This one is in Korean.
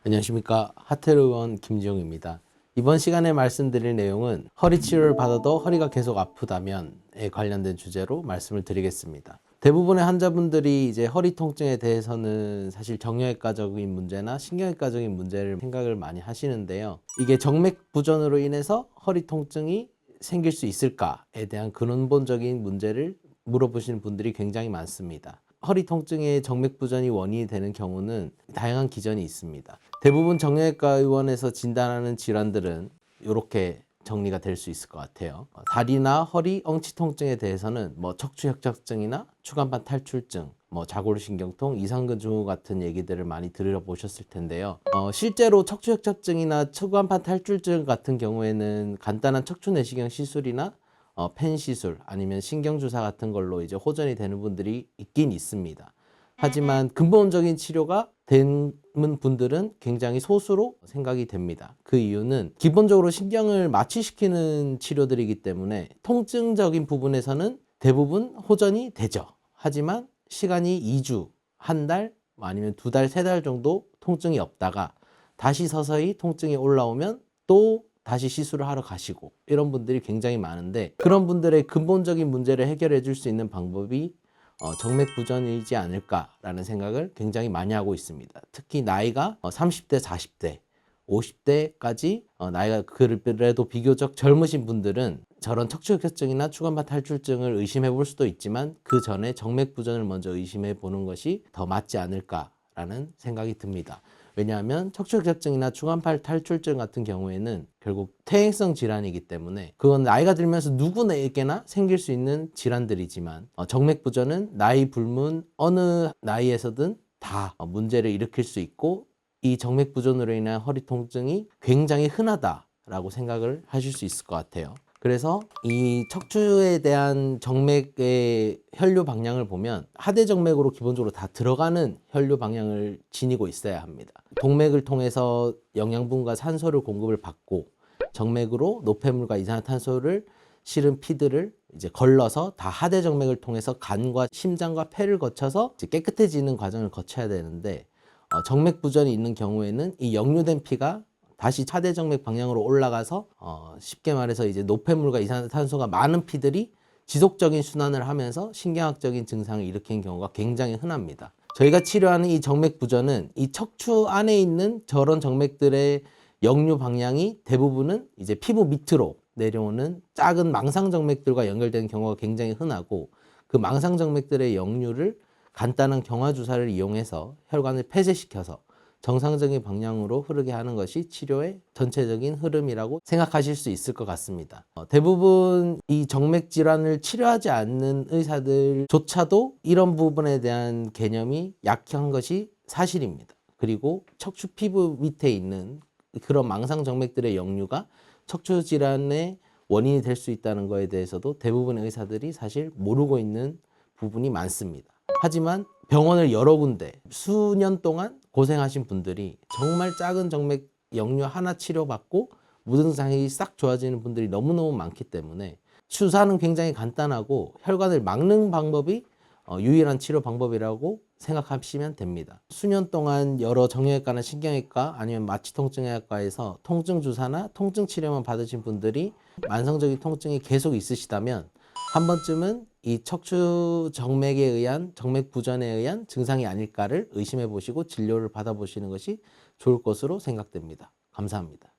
안녕하십니까. 하태의원 김지용입니다. 이번 시간에 말씀드릴 내용은 허리 치료를 받아도 허리가 계속 아프다면에 관련된 주제로 말씀을 드리겠습니다. 대부분의 환자분들이 이제 허리 통증에 대해서는 사실 정형외과적인 문제나 신경외과적인 문제를 생각을 많이 하시는데요. 이게 정맥 부전으로 인해서 허리 통증이 생길 수 있을까에 대한 근원적인 문제를 물어보시는 분들이 굉장히 많습니다. 허리 통증의 정맥 부전이 원인이 되는 경우는 다양한 기전이 있습니다. 대부분 정형외과 의원에서 진단하는 질환들은 이렇게 정리가 될 수 있을 것 같아요. 다리나 허리, 엉치 통증에 대해서는 척추협착증이나 추간판 탈출증, 좌골신경통, 이상근 증후 같은 얘기들을 많이 들어보셨을 텐데요. 실제로 척추협착증이나 추간판 탈출증 같은 경우에는 간단한 척추내시경 시술이나 펜 시술 아니면 신경주사 같은 걸로 이제 호전이 되는 분들이 있긴 있습니다. 하지만 근본적인 치료가 되는 분들은 굉장히 소수로 생각이 됩니다. 그 이유는 기본적으로 신경을 마취시키는 치료들이기 때문에 통증적인 부분에서는 대부분 호전이 되죠. 하지만 시간이 2주, 한 달, 아니면 2달, 3달 정도 통증이 없다가 다시 서서히 통증이 올라오면 또 다시 시술을 하러 가시고 이런 분들이 굉장히 많은데, 그런 분들의 근본적인 문제를 해결해 줄 수 있는 방법이 정맥 부전이지 않을까라는 생각을 굉장히 많이 하고 있습니다. 특히 나이가 30대, 40대, 50대까지 나이가 그래도 비교적 젊으신 분들은 저런 척추협착증이나 추간판 탈출증을 의심해 볼 수도 있지만 그 전에 정맥 부전을 먼저 의심해 보는 것이 더 맞지 않을까라는 생각이 듭니다. 왜냐하면 척추협착증이나 추간판 탈출증 같은 경우에는 결국 퇴행성 질환이기 때문에 그건 나이가 들면서 누구에게나 생길 수 있는 질환들이지만 정맥 부전은 나이 불문 어느 나이에서든 다 문제를 일으킬 수 있고, 이 정맥 부전으로 인한 허리 통증이 굉장히 흔하다라고 생각을 하실 수 있을 것 같아요. 그래서 이 척추에 대한 정맥의 혈류 방향을 보면 하대정맥으로 기본적으로 다 들어가는 혈류 방향을 지니고 있어야 합니다. 동맥을 통해서 영양분과 산소를 공급을 받고 정맥으로 노폐물과 이산화탄소를 실은 피들을 이제 걸러서 다 하대정맥을 통해서 간과 심장과 폐를 거쳐서 이제 깨끗해지는 과정을 거쳐야 되는데, 정맥 부전이 있는 경우에는 이 역류된 피가 다시 하대정맥 방향으로 올라가서 쉽게 말해서 이제 노폐물과 이산화탄소가 많은 피들이 지속적인 순환을 하면서 신경학적인 증상을 일으키는 경우가 굉장히 흔합니다. 저희가 치료하는 이 정맥 부전은 이 척추 안에 있는 저런 정맥들의 역류 방향이 대부분은 이제 피부 밑으로 내려오는 작은 망상정맥들과 연결되는 경우가 굉장히 흔하고, 그 망상정맥들의 역류를 간단한 경화주사를 이용해서 혈관을 폐쇄시켜서 정상적인 방향으로 흐르게 하는 것이 치료의 전체적인 흐름이라고 생각하실 수 있을 것 같습니다. 대부분 이 정맥 질환을 치료하지 않는 의사들조차도 이런 부분에 대한 개념이 약한 것이 사실입니다. 그리고 척추 피부 밑에 있는 그런 망상 정맥들의 역류가 척추 질환의 원인이 될 수 있다는 것에 대해서도 대부분의 의사들이 사실 모르고 있는 부분이 많습니다. 하지만 병원을 여러 군데 수년 동안 고생하신 분들이 정말 작은 정맥 역류 하나 치료받고 무증상이 싹 좋아지는 분들이 너무너무 많기 때문에 주사는 굉장히 간단하고 혈관을 막는 방법이 유일한 치료 방법이라고 생각하시면 됩니다. 수년 동안 여러 정형외과나 신경외과 아니면 마취통증의학과에서 통증 주사나 통증 치료만 받으신 분들이 만성적인 통증이 계속 있으시다면 한 번쯤은 이 척추 정맥에 의한 정맥 부전에 의한 증상이 아닐까를 의심해 보시고 진료를 받아보시는 것이 좋을 것으로 생각됩니다. 감사합니다.